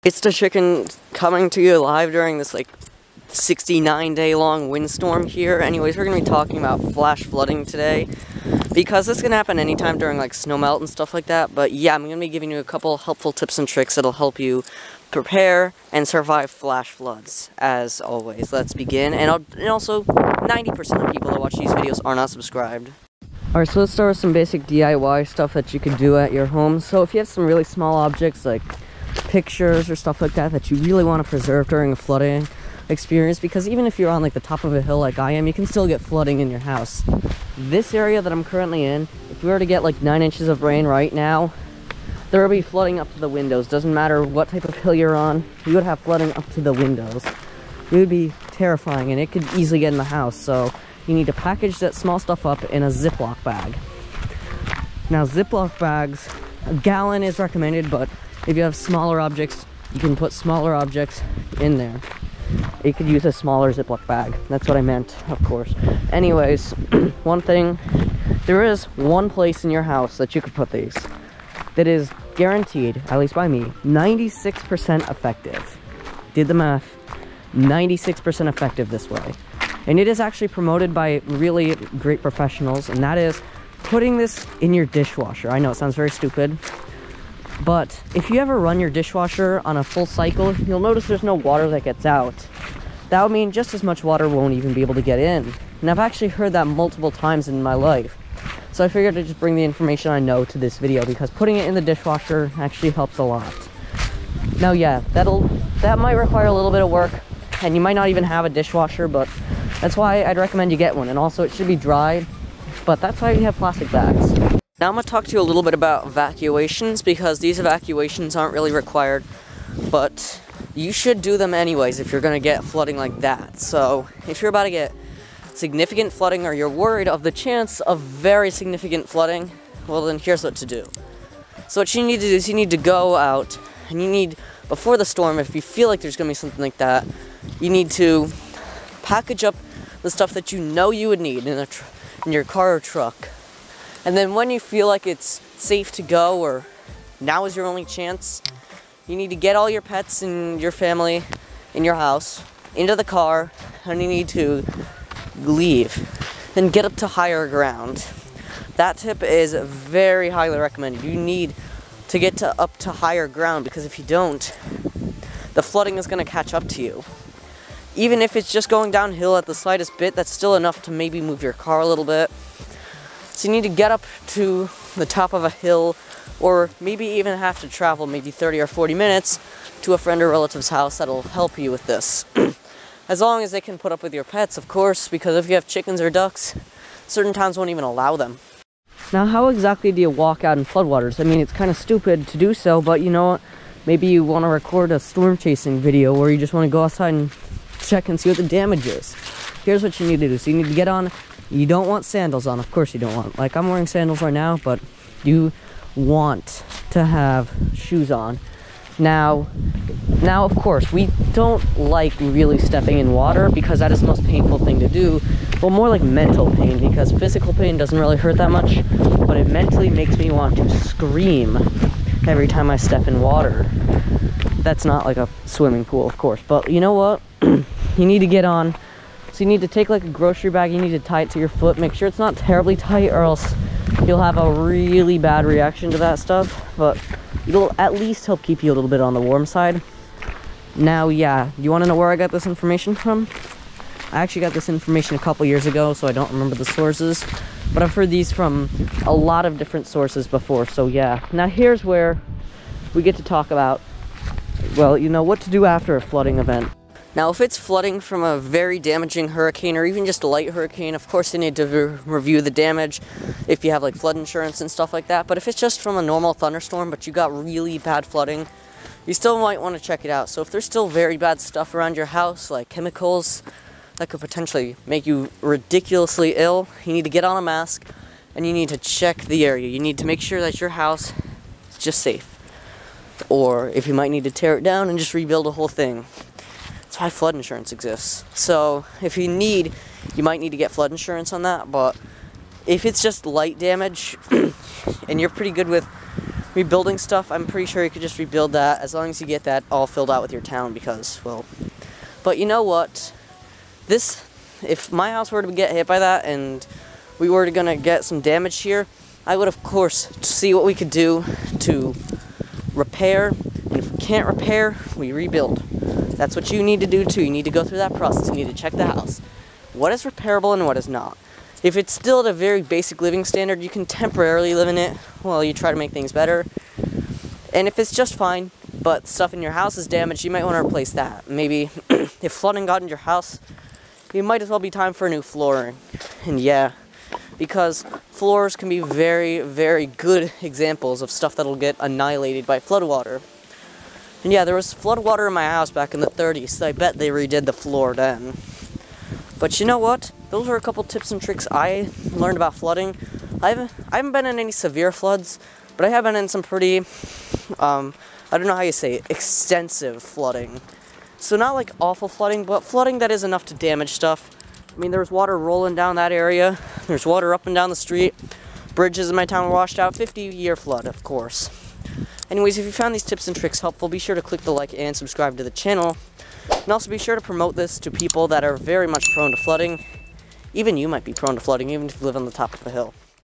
It's the chicken coming to you live during this like 69-day long windstorm here. Anyways, we're going to be talking about flash flooding today because this can happen anytime during like snow melt and stuff like that. But yeah, I'm going to be giving you a couple helpful tips and tricks that'll help you prepare and survive flash floods. As always, let's begin. And also, 90% of people that watch these videos are not subscribed. Alright, so let's start with some basic DIY stuff that you can do at your home. So if you have some really small objects like pictures or stuff like that you really want to preserve during a flooding experience, because even if you're on like the top of a hill like I am, you can still get flooding in your house. This area that I'm currently in, if we were to get like 9 inches of rain right now, there would be flooding up to the windows. Doesn't matter what type of hill you're on, you would have flooding up to the windows. It would be terrifying and it could easily get in the house. So you need to package that small stuff up in a Ziploc bag. Now Ziploc bags, a gallon is recommended, but if you have smaller objects, you can put smaller objects in there. You could use a smaller Ziploc bag. That's what I meant, of course. Anyways, one thing, there is one place in your house that you could put these that is guaranteed, at least by me, 96% effective. Did the math, 96% effective this way. And it is actually promoted by really great professionals, and that is putting this in your dishwasher. I know it sounds very stupid, but if you ever run your dishwasher on a full cycle, you'll notice there's no water that gets out. That would mean just as much water won't even be able to get in. And I've actually heard that multiple times in my life. So I figured I'd just bring the information I know to this video, because putting it in the dishwasher actually helps a lot. Now yeah, that might require a little bit of work, and you might not even have a dishwasher, but that's why I'd recommend you get one. And also it should be dry, but that's why you have plastic bags. Now I'm going to talk to you a little bit about evacuations, because these evacuations aren't really required, but you should do them anyways if you're going to get flooding like that. So if you're about to get significant flooding, or you're worried of the chance of very significant flooding, well then here's what to do. So what you need to do is you need to go out, and you need, before the storm, if you feel like there's going to be something like that, you need to package up the stuff that you know you would need in your car or truck. And then when you feel like it's safe to go, or now is your only chance, you need to get all your pets and your family in your house into the car, and you need to leave and get up to higher ground. That tip is very highly recommended. You need to get up to higher ground, because if you don't, the flooding is going to catch up to you. Even if it's just going downhill at the slightest bit, that's still enough to maybe move your car a little bit. So you need to get up to the top of a hill, or maybe even have to travel maybe 30 or 40 minutes to a friend or relative's house that'll help you with this. As long as they can put up with your pets, of course, because if you have chickens or ducks, certain towns won't even allow them. Now, how exactly do you walk out in floodwaters? I mean, it's kind of stupid to do so, but you know what? Maybe you want to record a storm chasing video, or you just want to go outside and check and see what the damage is. Here's what you need to do. So you need to get on. You don't want sandals on, of course you don't want. Like, I'm wearing sandals right now, but you want to have shoes on. Now of course, we don't like really stepping in water, because that is the most painful thing to do. Well, more like mental pain, because physical pain doesn't really hurt that much, but it mentally makes me want to scream every time I step in water. That's not like a swimming pool, of course, but you know what? You need to get on. So you need to take like a grocery bag, you need to tie it to your foot, make sure it's not terribly tight, or else you'll have a really bad reaction to that stuff, but it'll at least help keep you a little bit on the warm side. Now, yeah, you want to know where I got this information from? I actually got this information a couple years ago, so I don't remember the sources, but I've heard these from a lot of different sources before, so yeah. Now here's where we get to talk about, well, you know, what to do after a flooding event. Now, if it's flooding from a very damaging hurricane, or even just a light hurricane, of course you need to review the damage if you have like flood insurance and stuff like that. But if it's just from a normal thunderstorm, but you got really bad flooding, you still might want to check it out. So if there's still very bad stuff around your house, like chemicals that could potentially make you ridiculously ill, you need to get on a mask, and you need to check the area. You need to make sure that your house is just safe. Or if you might need to tear it down and just rebuild the whole thing. That's why flood insurance exists. So if you might need to get flood insurance on that, but if it's just light damage and you're pretty good with rebuilding stuff, I'm pretty sure you could just rebuild that as long as you get that all filled out with your town because, well... But you know what? If my house were to get hit by that and we were gonna get some damage here, I would, of course, see what we could do to repair. And if we can't repair, we rebuild. That's what you need to do, too. You need to go through that process. You need to check the house. What is repairable and what is not? If it's still at a very basic living standard, you can temporarily live in it while you try to make things better. And if it's just fine, but stuff in your house is damaged, you might want to replace that. Maybe if flooding got in your house, it might as well be time for new flooring. And yeah, because floors can be very, very good examples of stuff that'll get annihilated by floodwater. And yeah, there was floodwater in my house back in the 30s, so I bet they redid the floor then. But you know what? Those were a couple tips and tricks I learned about flooding. I haven't been in any severe floods, but I have been in some pretty, I don't know how you say it, extensive flooding. So not like awful flooding, but flooding that is enough to damage stuff. I mean, there was water rolling down that area. There's water up and down the street. Bridges in my town were washed out. 50-year flood, of course. Anyways, if you found these tips and tricks helpful, be sure to click the like and subscribe to the channel. And also be sure to promote this to people that are very much prone to flooding. Even you might be prone to flooding, even if you live on the top of a hill.